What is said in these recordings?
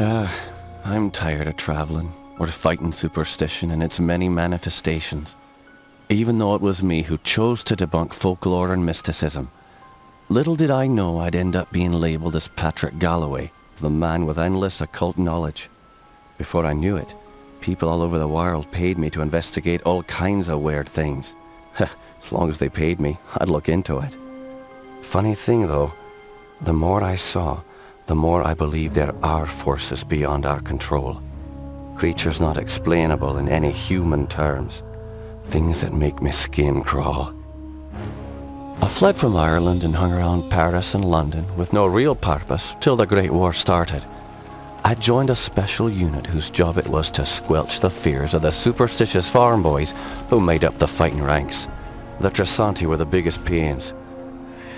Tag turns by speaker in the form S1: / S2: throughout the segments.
S1: I'm tired of traveling, or fighting superstition in its many manifestations. Even though it was me who chose to debunk folklore and mysticism, little did I know I'd end up being labelled as Patrick Galloway, the man with endless occult knowledge. Before I knew it, people all over the world paid me to investigate all kinds of weird things. As long as they paid me, I'd look into it. Funny thing though, the more I saw, the more I believe there are forces beyond our control. Creatures not explainable in any human terms. Things that make my skin crawl. I fled from Ireland and hung around Paris and London with no real purpose till the Great War started. I joined a special unit whose job it was to squelch the fears of the superstitious farm boys who made up the fighting ranks. The Tresanti were the biggest pains.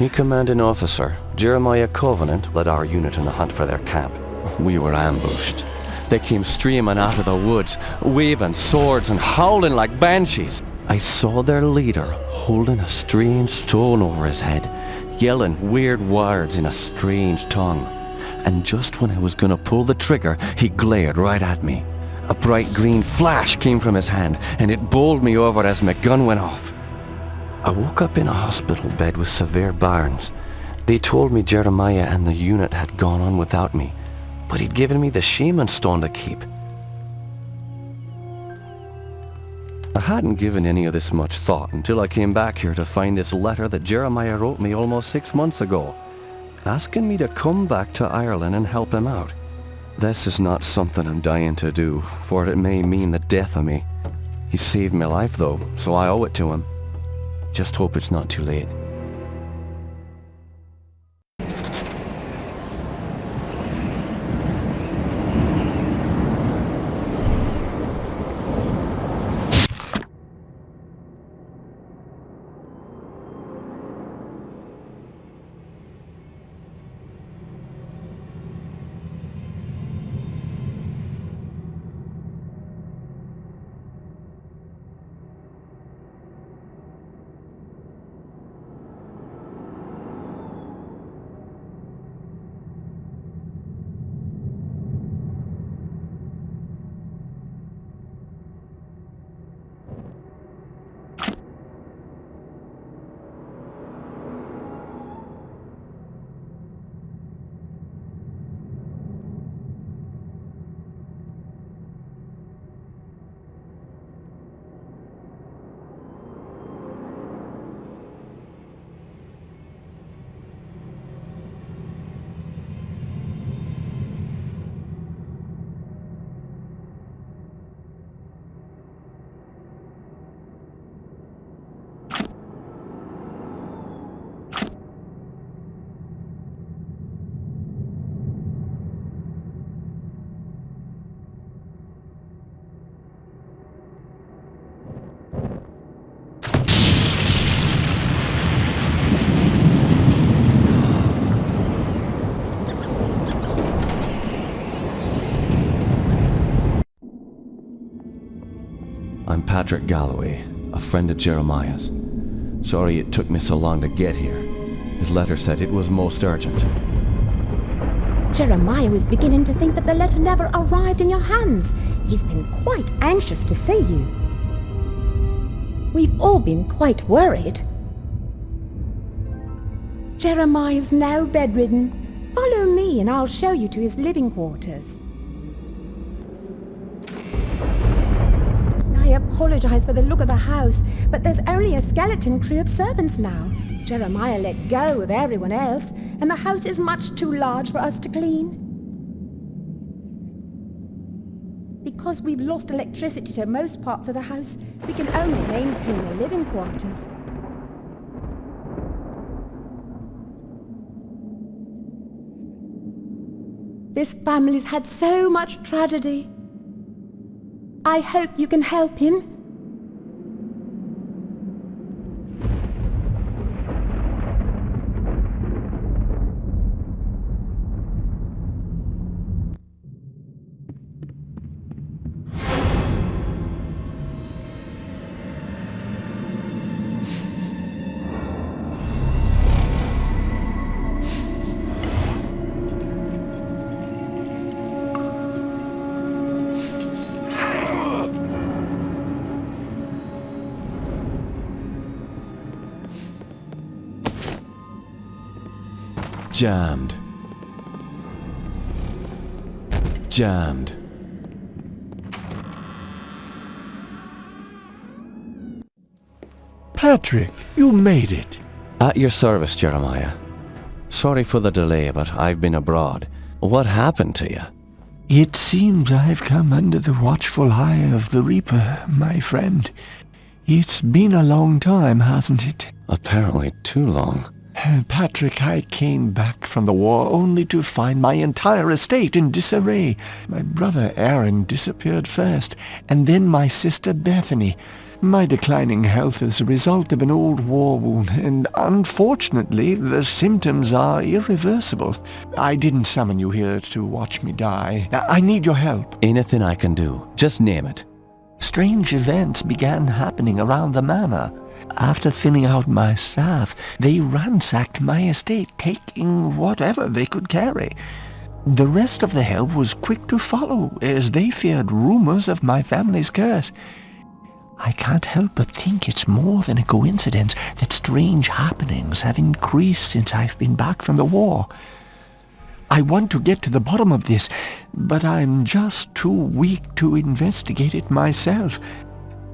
S1: Me commanding officer, Jeremiah Covenant, led our unit in the hunt for their camp. We were ambushed. They came streaming out of the woods, waving swords and howling like banshees. I saw their leader holding a strange stone over his head, yelling weird words in a strange tongue. And just when I was gonna pull the trigger, he glared right at me. A bright green flash came from his hand, and it bowled me over as my gun went off. I woke up in a hospital bed with severe burns. They told me Jeremiah and the unit had gone on without me, but he'd given me the shaman stone to keep. I hadn't given any of this much thought until I came back here to find this letter that Jeremiah wrote me almost 6 months ago, asking me to come back to Ireland and help him out. This is not something I'm dying to do, for it may mean the death of me. He saved my life though, so I owe it to him. Just hope it's not too late. I'm Patrick Galloway, a friend of Jeremiah's. Sorry it took me so long to get here. His letter said it was most urgent.
S2: Jeremiah was beginning to think that the letter never arrived in your hands. He's been quite anxious to see you. We've all been quite worried. Jeremiah's now bedridden. Follow me and I'll show you to his living quarters. I apologize for the look of the house, but there's only a skeleton crew of servants now. Jeremiah let go of everyone else, and the house is much too large for us to clean. Because we've lost electricity to most parts of the house, we can only maintain the living quarters. This family's had so much tragedy. I hope you can help him.
S1: Jammed. Jammed.
S3: Patrick, you made it.
S1: At your service, Jeremiah. Sorry for the delay, but I've been abroad. What happened to you?
S3: It seems I've come under the watchful eye of the Reaper, my friend. It's been a long time, hasn't it?
S1: Apparently too long.
S3: Patrick, I came back from the war only to find my entire estate in disarray. My brother Aaron disappeared first, and then my sister Bethany. My declining health is a result of an old war wound, and unfortunately the symptoms are irreversible. I didn't summon you here to watch me die. I need your help.
S1: Anything I can do. Just name it.
S3: Strange events began happening around the manor. After thinning out my staff, they ransacked my estate, taking whatever they could carry. The rest of the help was quick to follow, as they feared rumors of my family's curse. I can't help but think it's more than a coincidence that strange happenings have increased since I've been back from the war. I want to get to the bottom of this, but I'm just too weak to investigate it myself.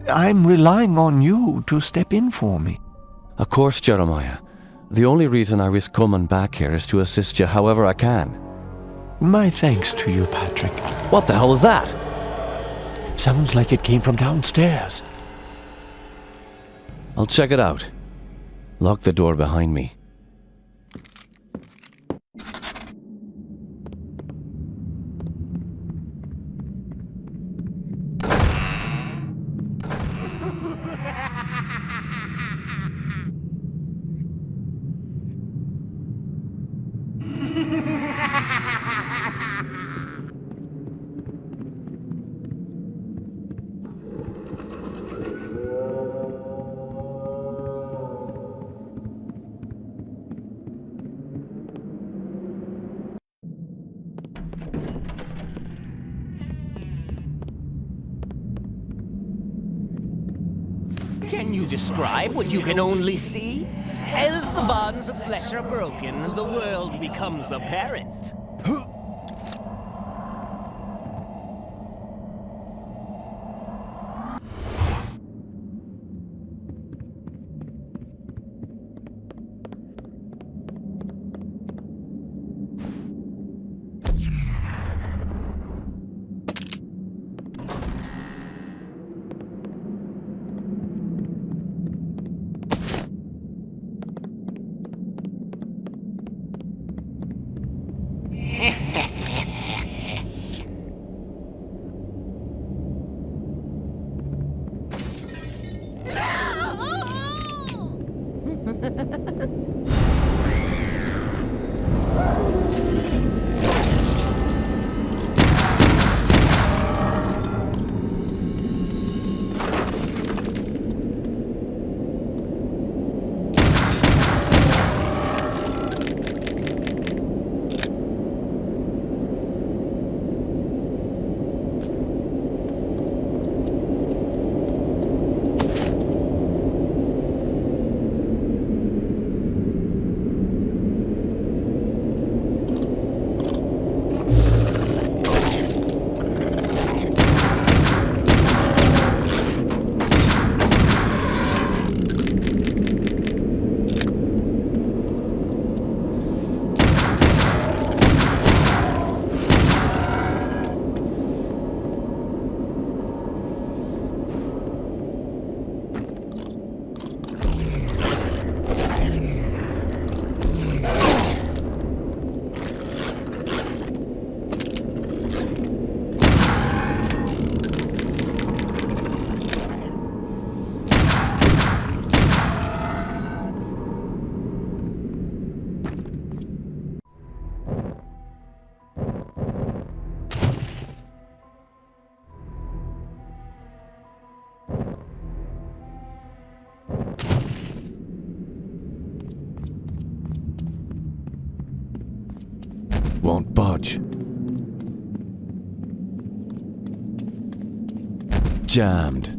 S3: I'm relying on you to step in for me.
S1: Of course, Jeremiah. The only reason I risk coming back here is to assist you however I can.
S3: My thanks to you, Patrick.
S1: What the hell is that?
S3: Sounds like it came from downstairs.
S1: I'll check it out. Lock the door behind me.
S4: Can you describe what you can only see? As the bonds of flesh are broken, the world becomes apparent.
S1: Won't budge. Jammed.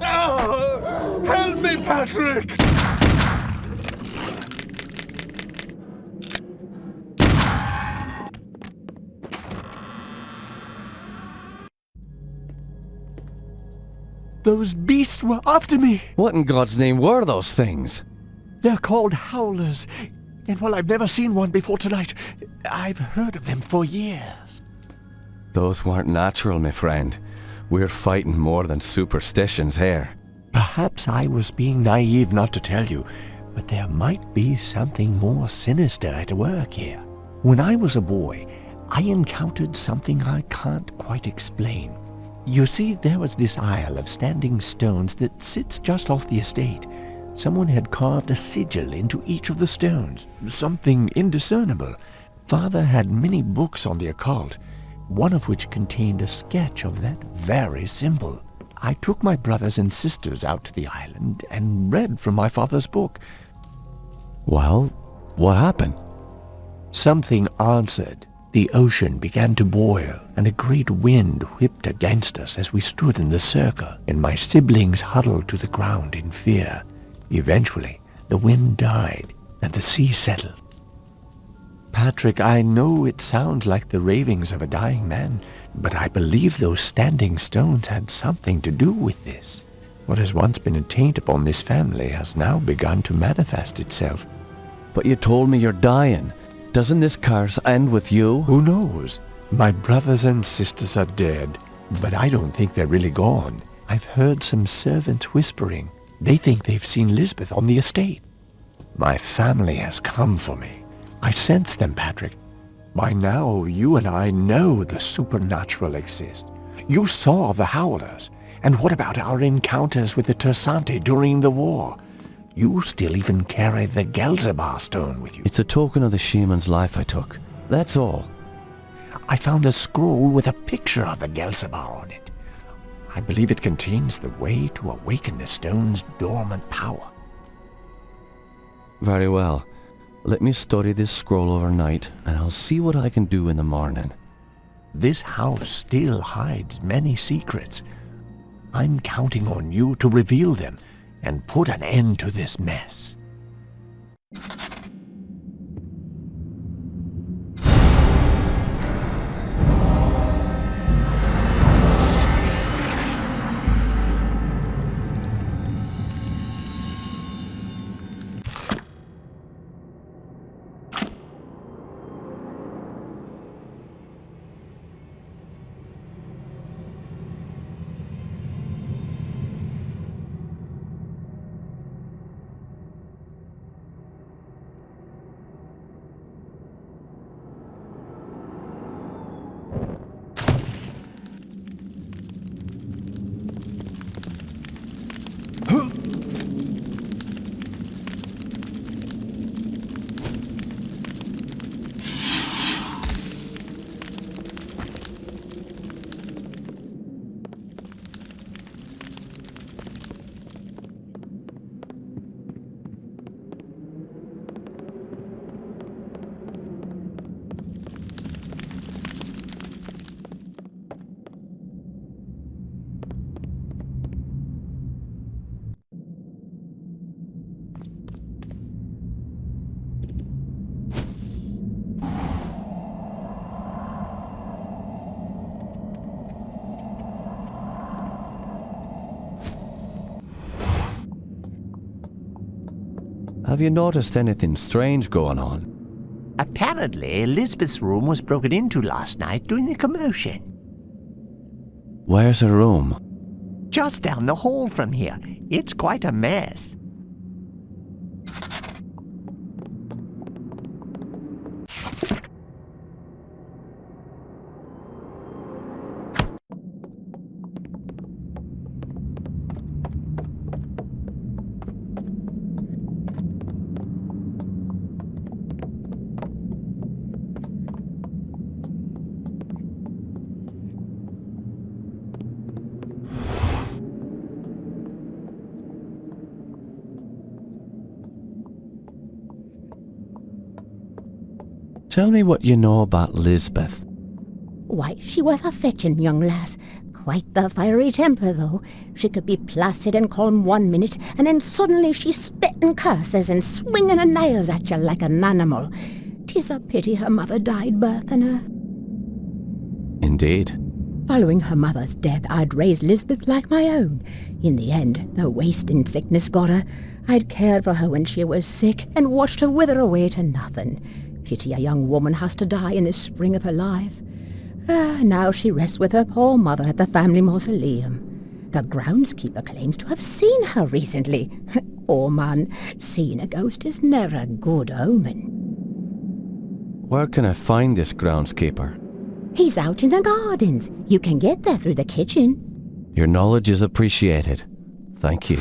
S3: Help me, Patrick! Those beasts were after me.
S1: What in God's name were those things?
S3: They're called howlers. And while I've never seen one before tonight, I've heard of them for years.
S1: Those weren't natural, my friend. We're fighting more than superstitions here.
S3: Perhaps I was being naive not to tell you, but there might be something more sinister at work here. When I was a boy, I encountered something I can't quite explain. You see, there was this isle of standing stones that sits just off the estate. Someone had carved a sigil into each of the stones, something indiscernible. Father had many books on the occult, one of which contained a sketch of that very symbol. I took my brothers and sisters out to the island and read from my father's book.
S1: Well, what happened?
S3: Something answered. The ocean began to boil, and a great wind whipped against us as we stood in the circle, and my siblings huddled to the ground in fear. Eventually, the wind died, and the sea settled. Patrick, I know it sounds like the ravings of a dying man, but I believe those standing stones had something to do with this. What has once been a taint upon this family has now begun to manifest itself.
S1: But you told me you're dying. Doesn't this curse end with you?
S3: Who knows? My brothers and sisters are dead, but I don't think they're really gone. I've heard some servants whispering. They think they've seen Lisbeth on the estate. My family has come for me. I sense them, Patrick. By now, you and I know the supernatural exists. You saw the howlers. And what about our encounters with the Tersante during the war? You still even carry the Gelzebar stone with you.
S1: It's a token of the shaman's life I took. That's all.
S3: I found a scroll with a picture of the Gelzebar on it. I believe it contains the way to awaken the stone's dormant power.
S1: Very well. Let me study this scroll overnight, and I'll see what I can do in the morning.
S3: This house still hides many secrets. I'm counting on you to reveal them and put an end to this mess.
S1: Have you noticed anything strange going on?
S5: Apparently, Elizabeth's room was broken into last night during the commotion.
S1: Where's her room?
S5: Just down the hall from here. It's quite a mess.
S1: Tell me what you know about Lisbeth.
S2: Why, she was a fetching young lass. Quite the fiery temper, though. She could be placid and calm 1 minute, and then suddenly she's spitting curses and swinging her nails at you like an animal. 'Tis a pity her mother died birthing her.
S1: Indeed.
S2: Following her mother's death, I'd raised Lisbeth like my own. In the end, the wasting sickness got her. I'd cared for her when she was sick and watched her wither away to nothing. Pity a young woman has to die in the spring of her life. Now she rests with her poor mother at the family mausoleum. The groundskeeper claims to have seen her recently. Oh man, seeing a ghost is never a good omen.
S1: Where can I find this groundskeeper?
S2: He's out in the gardens. You can get there through the kitchen.
S1: Your knowledge is appreciated. Thank you.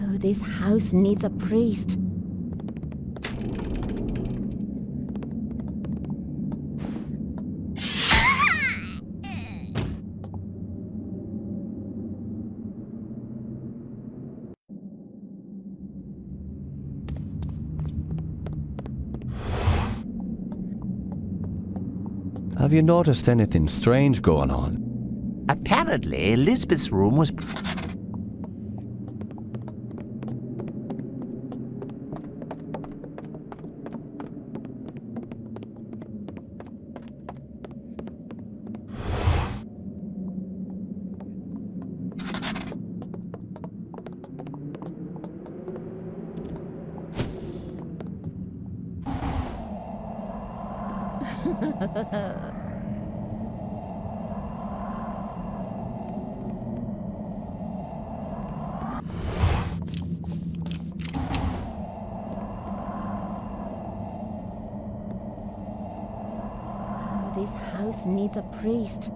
S2: Oh, this house needs a priest.
S1: Have you noticed anything strange going on?
S5: Apparently, Elizabeth's room was...
S2: Oh, this house needs a priest.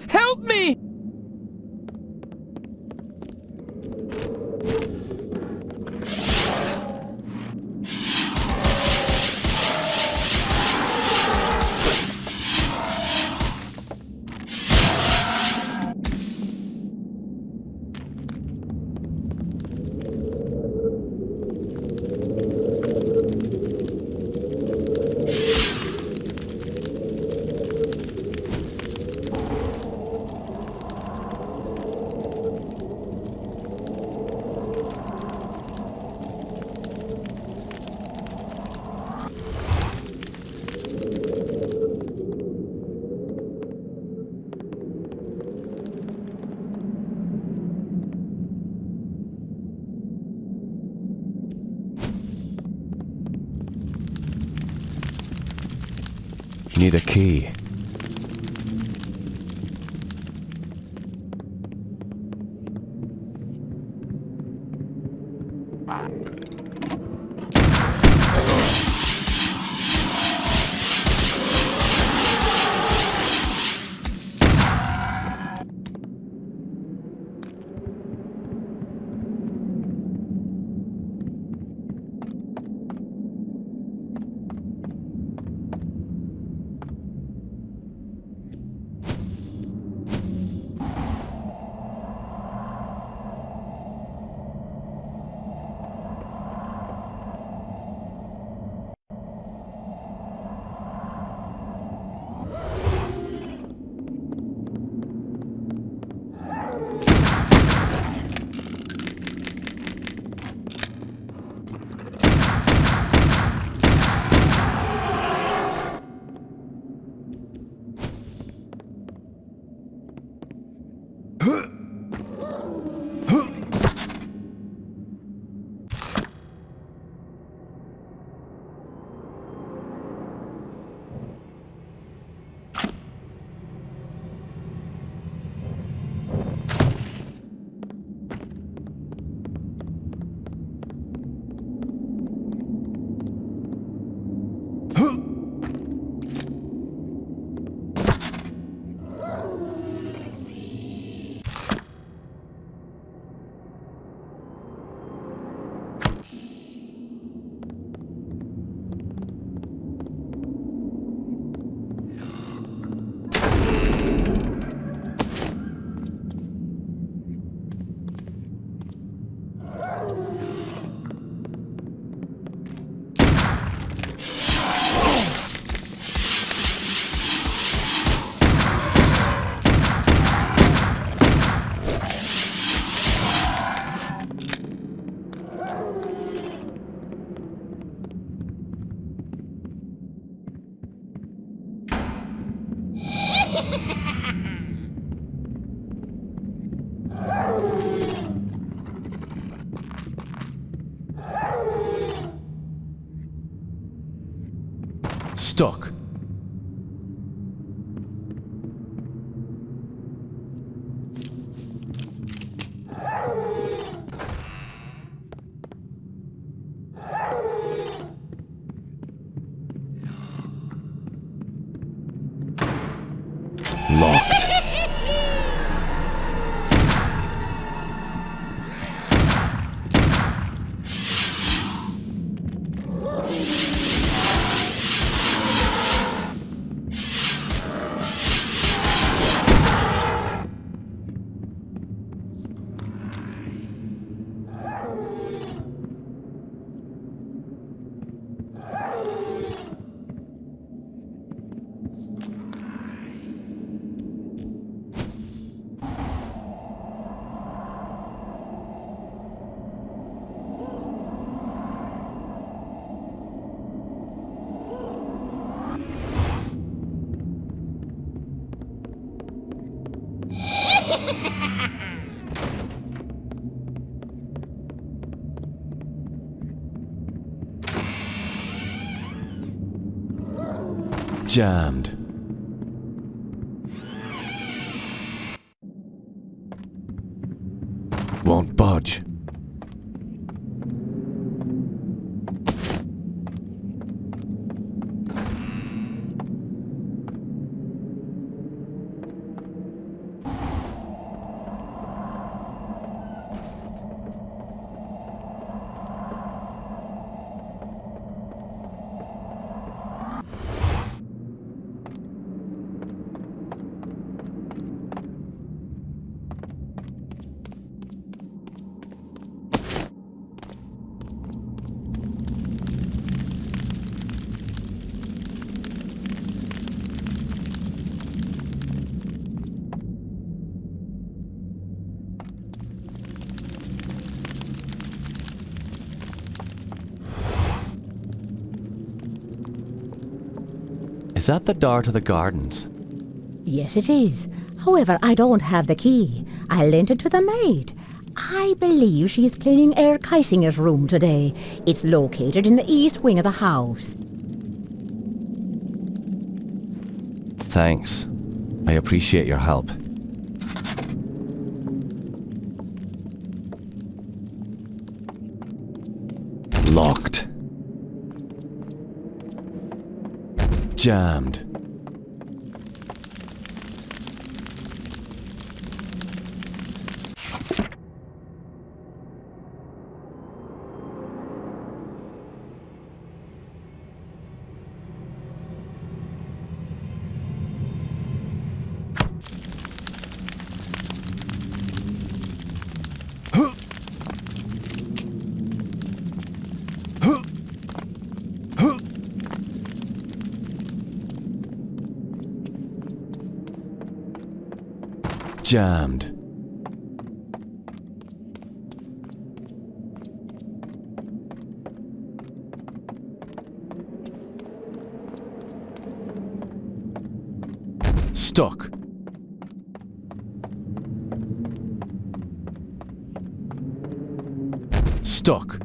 S4: Help me!
S1: Need a key. Stuck. Locked. Jammed. Won't budge. Is that the door to the gardens?
S2: Yes, it is. However, I don't have the key. I lent it to the maid. I believe she is cleaning Herr Keisinger's room today. It's located in the east wing of the house.
S1: Thanks. I appreciate your help. Locked. Jammed. Jammed. Stuck. Stuck.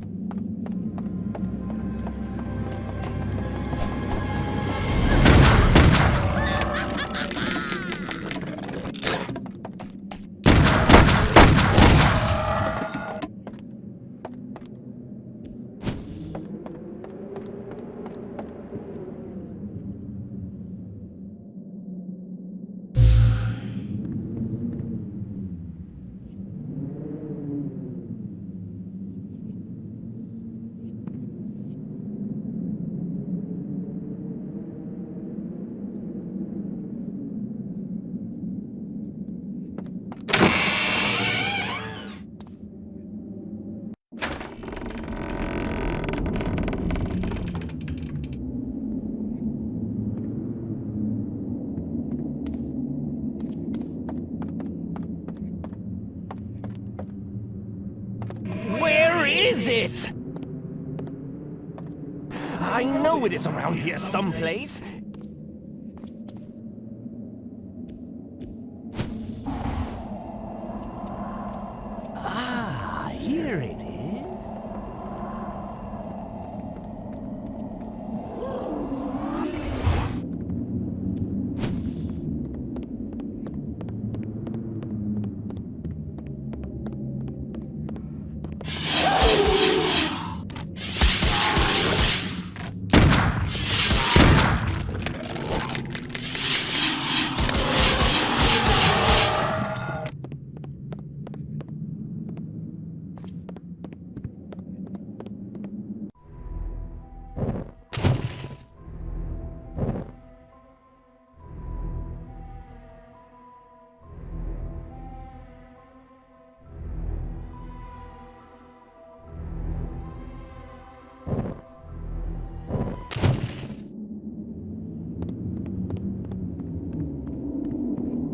S4: Where is it? I know it is around here someplace. Ah, here it is.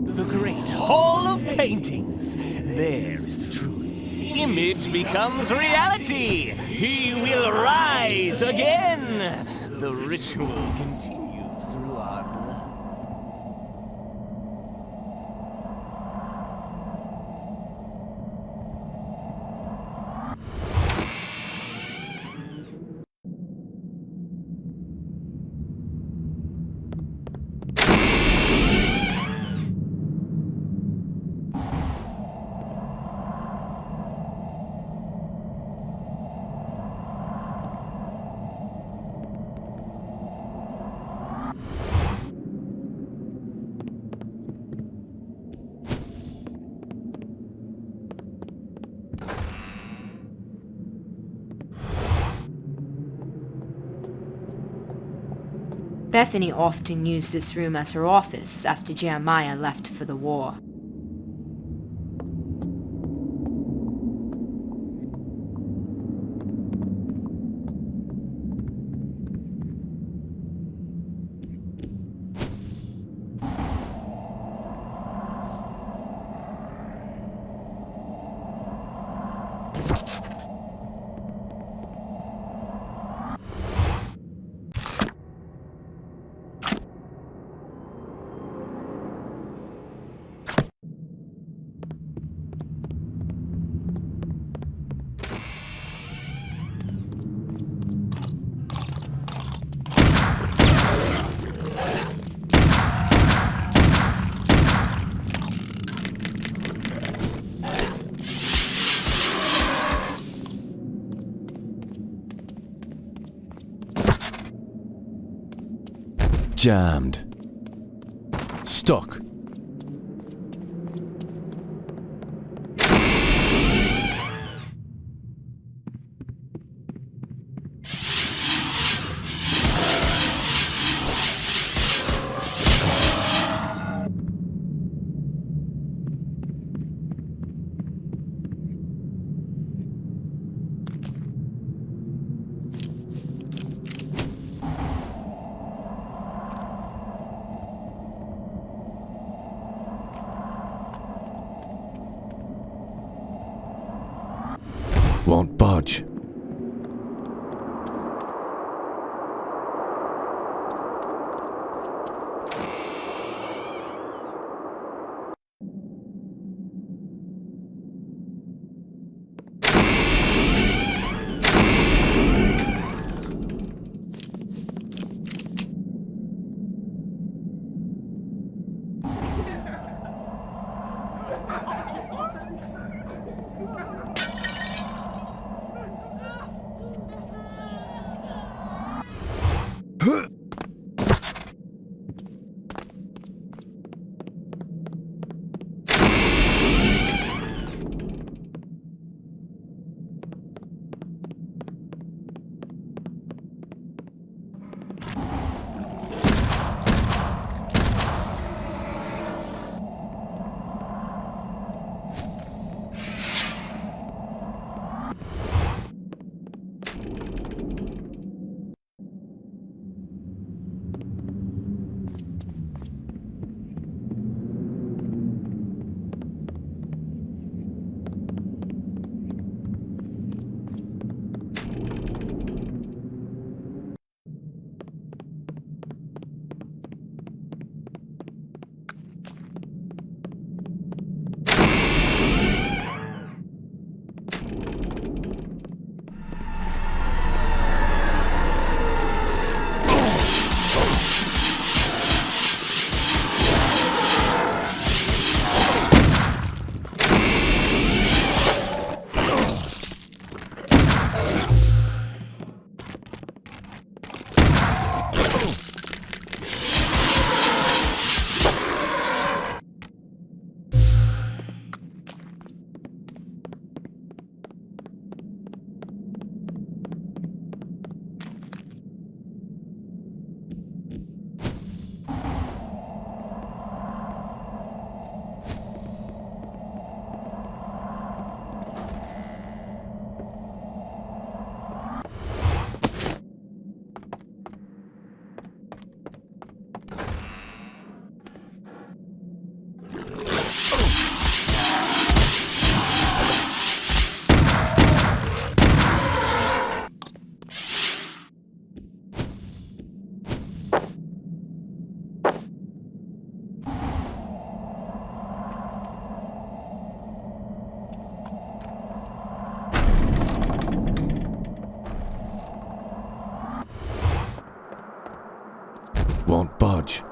S4: The great hall of paintings. There is the truth. Image becomes reality. He will rise again. The ritual continues through our blood.
S6: Bethany often used this room as her office after Jeremiah left for the war.
S1: Jammed. Stuck. Won't budge. Won't budge.